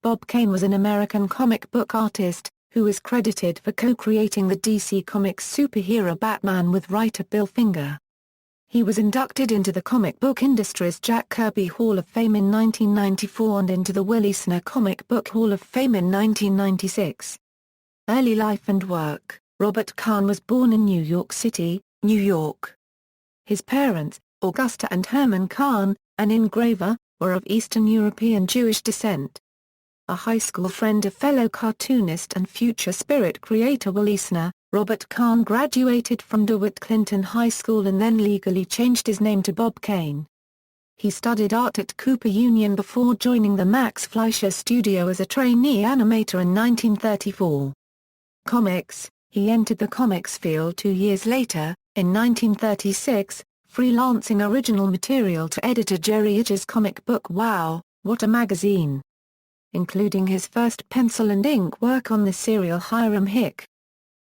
Bob Kane was an American comic book artist, who is credited for co-creating the DC Comics superhero Batman with writer Bill Finger. He was inducted into the comic book industry's Jack Kirby Hall of Fame in 1994 and into the Will Eisner Comic Book Hall of Fame in 1996. Early life and work. Robert Kane was born in New York City, New York. His parents, Augusta and Herman Kane, an engraver, were of Eastern European Jewish descent. A high school friend of fellow cartoonist and future spirit creator Will Eisner, Robert Kane graduated from DeWitt Clinton High School and then legally changed his name to Bob Kane. He studied art at Cooper Union before joining the Max Fleischer Studio as a trainee animator in 1934. Comics. He entered the comics field 2 years later, in 1936, freelancing original material to editor Jerry Iger's comic book Wow, What a Magazine! Including his first pencil and ink work on the serial Hiram Hick.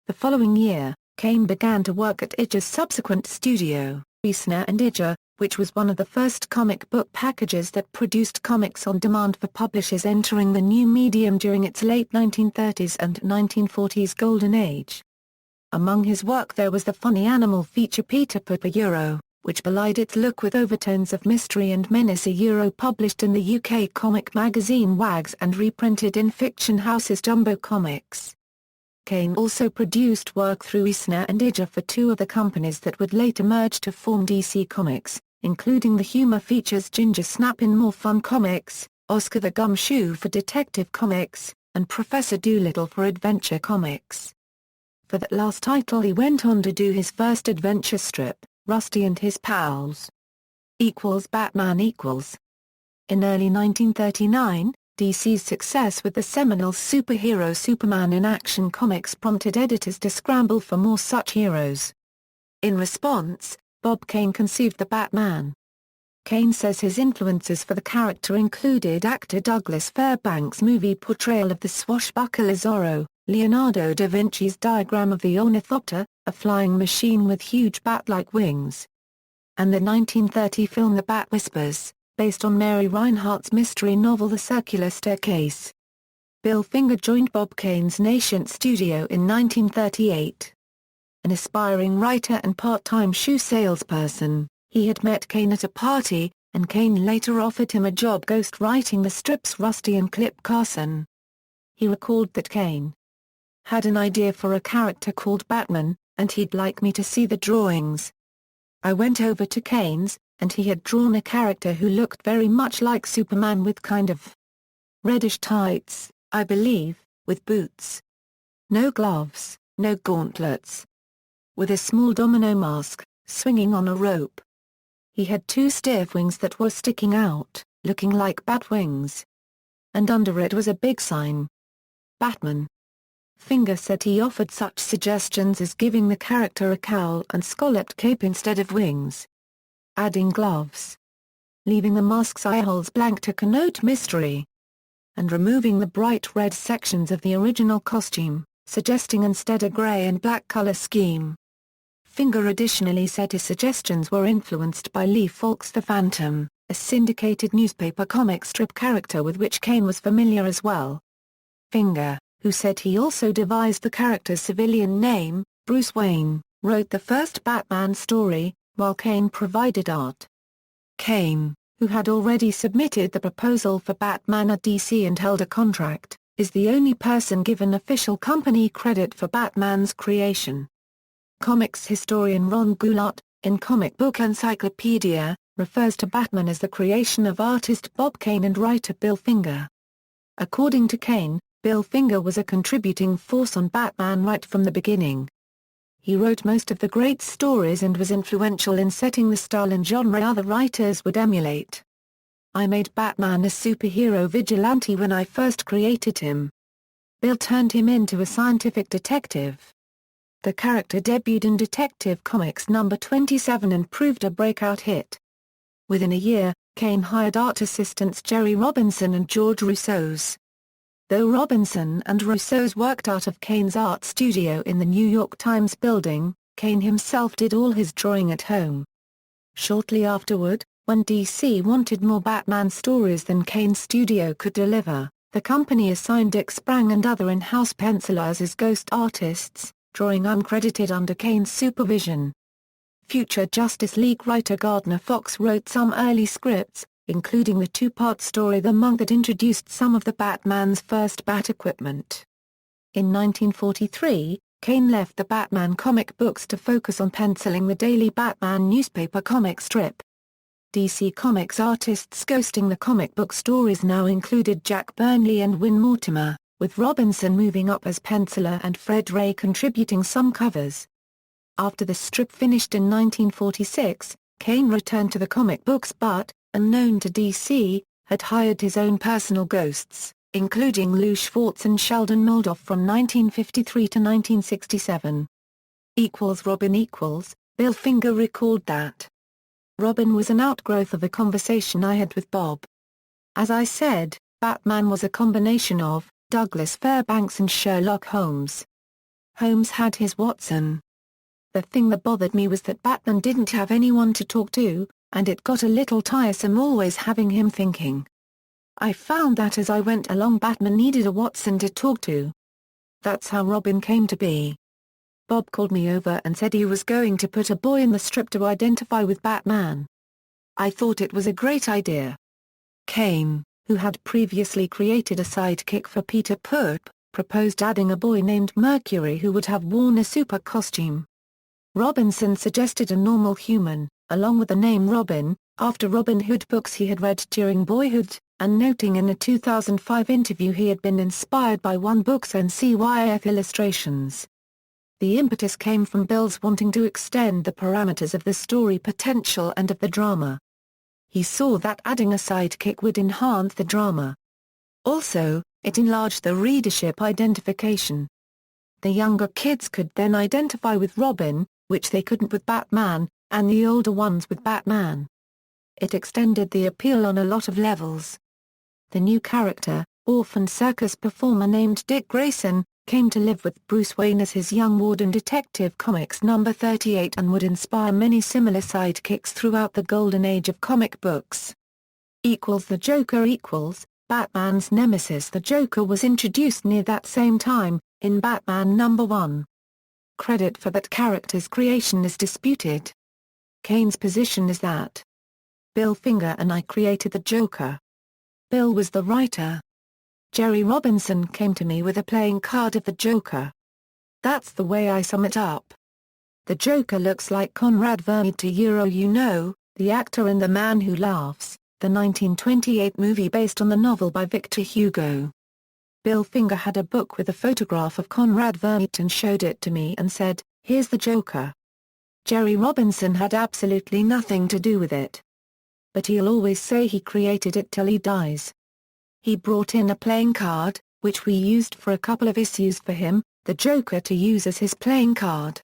The following year, Kane began to work at Iger's subsequent studio, Eisner and Iger, which was one of the first comic book packages that produced comics on demand for publishers entering the new medium during its late 1930s and 1940s golden age. Among his work there was the funny animal feature Peter Pepper Euro, which belied its look with overtones of mystery and menace published in the UK comic magazine Wags and reprinted in Fiction House's Jumbo Comics. Kane also produced work through Eisner and Iger for two of the companies that would later merge to form DC Comics, including the humor features Ginger Snap in More Fun Comics, Oscar the Gumshoe for Detective Comics, and Professor Dolittle for Adventure Comics. For that last title he went on to do his first adventure strip, Rusty and His Pals. Batman equals. In early 1939, DC's success with the seminal superhero Superman in Action Comics prompted editors to scramble for more such heroes. In response, Bob Kane conceived the Batman. Kane says his influences for the character included actor Douglas Fairbanks' movie portrayal of the swashbuckler Zorro, Leonardo da Vinci's diagram of the ornithopter, a flying machine with huge bat-like wings, and the 1930 film The Bat Whispers, based on Mary Reinhardt's mystery novel The Circular Staircase. Bill Finger joined Bob Kane's nascent studio in 1938. An aspiring writer and part-time shoe salesperson, he had met Kane at a party, and Kane later offered him a job ghost-writing the strips Rusty and Clip Carson. He recalled that Kane had an idea for a character called Batman, and he'd like me to see the drawings. I went over to Kane's, and he had drawn a character who looked very much like Superman with kind of reddish tights, I believe, with boots. No gloves, no gauntlets. With a small domino mask, swinging on a rope. He had two stiff wings that were sticking out, looking like bat wings. And under it was a big sign. Batman. Finger said he offered such suggestions as giving the character a cowl and scalloped cape instead of wings. Adding gloves. Leaving the mask's eye holes blank to connote mystery. And removing the bright red sections of the original costume, suggesting instead a grey and black color scheme. Finger additionally said his suggestions were influenced by Lee Falk's The Phantom, a syndicated newspaper comic strip character with which Kane was familiar as well. Finger, who said he also devised the character's civilian name, Bruce Wayne, wrote the first Batman story, while Kane provided art. Kane, who had already submitted the proposal for Batman at DC and held a contract, is the only person given official company credit for Batman's creation. Comics historian Ron Goulart, in Comic Book Encyclopedia, refers to Batman as the creation of artist Bob Kane and writer Bill Finger. According to Kane, Bill Finger was a contributing force on Batman right from the beginning. He wrote most of the great stories and was influential in setting the style and genre other writers would emulate. I made Batman a superhero vigilante when I first created him. Bill turned him into a scientific detective. The character debuted in Detective Comics number 27 and proved a breakout hit. Within a year, Kane hired art assistants Jerry Robinson and George Rousseau's. Though Robinson and Rousseau's worked out of Kane's art studio in the New York Times building, Kane himself did all his drawing at home. Shortly afterward, when DC wanted more Batman stories than Kane's studio could deliver, The company assigned Dick Sprang and other in-house pencilers as ghost artists, drawing uncredited under Kane's supervision. Future Justice League writer Gardner Fox wrote some early scripts, including the two-part story The Monk that introduced some of the Batman's first bat equipment. In 1943, Kane left the Batman comic books to focus on penciling the daily Batman newspaper comic strip. DC Comics artists ghosting the comic book stories now included Jack Burnley and Win Mortimer, with Robinson moving up as penciler and Fred Ray contributing some covers. After the strip finished in 1946, Kane returned to the comic books but, unknown to DC, had hired his own personal ghosts, including Lou Schwartz and Sheldon Moldoff from 1953 to 1967. Robin Bill Finger recalled that Robin was an outgrowth of a conversation I had with Bob. As I said, Batman was a combination of Douglas Fairbanks and Sherlock Holmes. Holmes had his Watson. The thing that bothered me was that Batman didn't have anyone to talk to, and it got a little tiresome always having him thinking. I found that as I went along Batman needed a Watson to talk to. That's how Robin came to be. Bob called me over and said he was going to put a boy in the strip to identify with Batman. I thought it was a great idea. Kane, who had previously created a sidekick for Peter Pope, proposed adding a boy named Mercury who would have worn a super costume. Robinson suggested a normal human, along with the name Robin, after Robin Hood books he had read during boyhood, and noting in a 2005 interview he had been inspired by one book's NCYF illustrations. The impetus came from Bill's wanting to extend the parameters of the story potential and of the drama. He saw that adding a sidekick would enhance the drama. Also, it enlarged the readership identification. The younger kids could then identify with Robin, which they couldn't with Batman, and the older ones with Batman. It extended the appeal on a lot of levels. The new character, orphaned circus performer named Dick Grayson, came to live with Bruce Wayne as his young ward in Detective Comics number 38 and would inspire many similar sidekicks throughout the golden age of comic books. The Joker Batman's nemesis the Joker was introduced near that same time, in Batman number 1. Credit for that character's creation is disputed. Kane's position is that Bill Finger and I created the Joker. Bill was the writer. Jerry Robinson came to me with a playing card of the Joker. That's the way I sum it up. The Joker looks like Conrad Vermeer to the actor in The Man Who Laughs, the 1928 movie based on the novel by Victor Hugo. Bill Finger had a book with a photograph of Conrad Vermeer and showed it to me and said, "Here's the Joker." Jerry Robinson had absolutely nothing to do with it. But he'll always say he created it till he dies. He brought in a playing card, which we used for a couple of issues for him, the Joker to use as his playing card.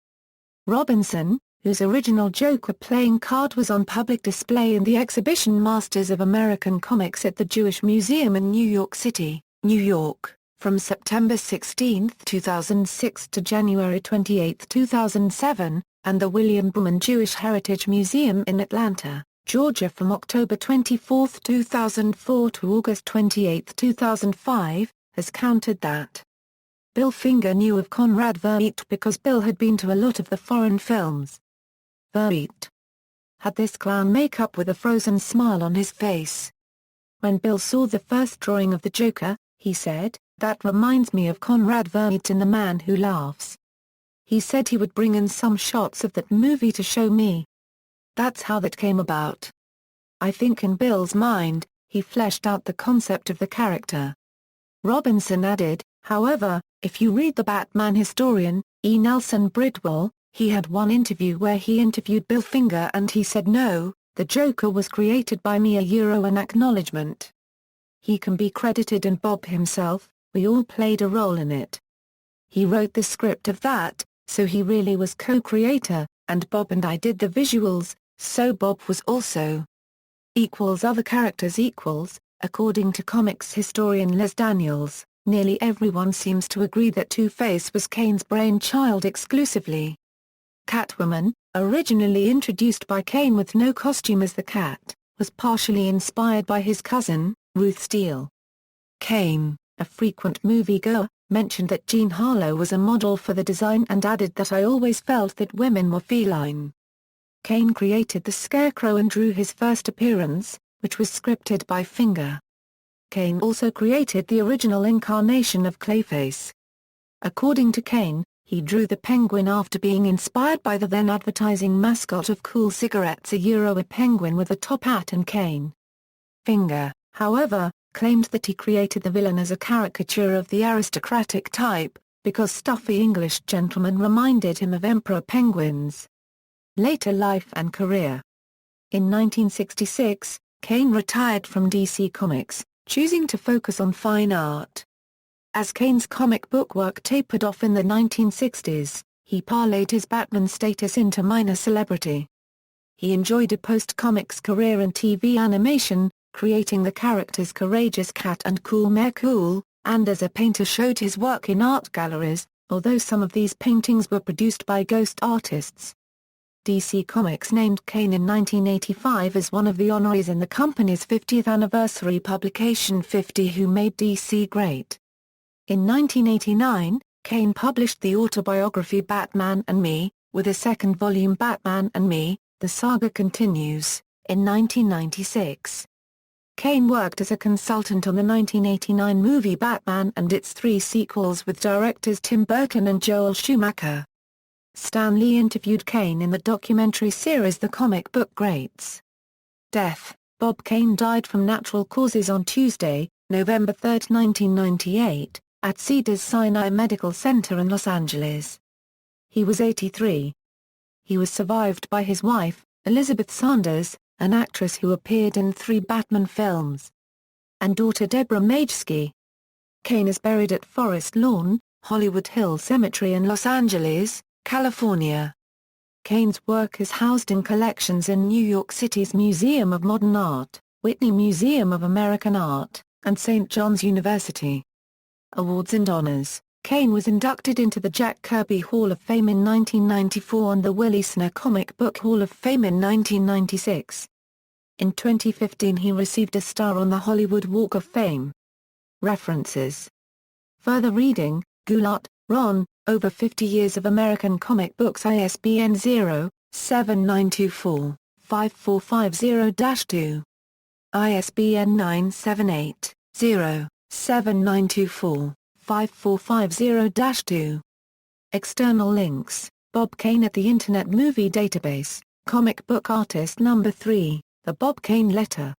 Robinson, whose original Joker playing card was on public display in the exhibition Masters of American Comics at the Jewish Museum in New York City, New York, from September 16, 2006 to January 28, 2007, and the William Bruman Jewish Heritage Museum in Atlanta, Georgia from October 24, 2004 to August 28, 2005, has countered that Bill Finger knew of Conrad Vermeer because Bill had been to a lot of the foreign films. Vermeer had this clown makeup with a frozen smile on his face. When Bill saw the first drawing of the Joker, he said, "That reminds me of Conrad Vermeer in The Man Who Laughs." He said he would bring in some shots of that movie to show me. That's how that came about. I think in Bill's mind, he fleshed out the concept of the character. Robinson added, however, if you read the Batman historian, E. Nelson Bridwell, he had one interview where he interviewed Bill Finger and he said no, the Joker was created by me an acknowledgement. He can be credited and Bob himself, we all played a role in it. He wrote the script of that, so he really was co-creator, and Bob and I did the visuals, so Bob was also other characters according to comics historian Les Daniels, nearly everyone seems to agree that Two-Face was Kane's brainchild exclusively. Catwoman, originally introduced by Kane with no costume as the cat, was partially inspired by his cousin, Ruth Steele. Kane, a frequent moviegoer, mentioned that Jean Harlow was a model for the design and added that I always felt that women were feline. Kane created the Scarecrow and drew his first appearance, which was scripted by Finger. Kane also created the original incarnation of Clayface. According to Kane, he drew the Penguin after being inspired by the then advertising mascot of Cool cigarettes, a penguin with a top hat and cane. Finger, however, claimed that he created the villain as a caricature of the aristocratic type, because stuffy English gentlemen reminded him of emperor penguins. Later life and career. In 1966, Kane retired from DC Comics, choosing to focus on fine art. As Kane's comic book work tapered off in the 1960s, he parlayed his Batman status into minor celebrity. He enjoyed a post-comics career in TV animation, creating the characters Courageous Cat and Cool Mare Cool, and as a painter showed his work in art galleries, although some of these paintings were produced by ghost artists. DC Comics named Kane in 1985 as one of the honorees in the company's 50th anniversary publication 50 Who Made DC Great. In 1989, Kane published the autobiography Batman and Me, with a second volume Batman and Me, The Saga Continues, in 1996. Kane worked as a consultant on the 1989 movie Batman and its three sequels with directors Tim Burton and Joel Schumacher. Stan Lee interviewed Kane in the documentary series The Comic Book Greats. Death: Bob Kane died from natural causes on Tuesday, November 3, 1998, at Cedars-Sinai Medical Center in Los Angeles. He was 83. He was survived by his wife, Elizabeth Sanders, an actress who appeared in 3 Batman films, and daughter Deborah Majewski. Kane is buried at Forest Lawn, Hollywood Hill Cemetery in Los Angeles, California. Kane's work is housed in collections in New York City's Museum of Modern Art, Whitney Museum of American Art, and St. John's University. Awards and honors: Kane was inducted into the Jack Kirby Hall of Fame in 1994 and the Will Eisner Comic Book Hall of Fame in 1996. In 2015 he received a star on the Hollywood Walk of Fame. References. Further reading: Goulart, Ron, Over 50 Years of American Comic Books, ISBN 0-7924-5450-2. ISBN 978-0-7924-5450-2. External links: Bob Kane at the Internet Movie Database, Comic Book Artist No. 3, The Bob Kane Letter.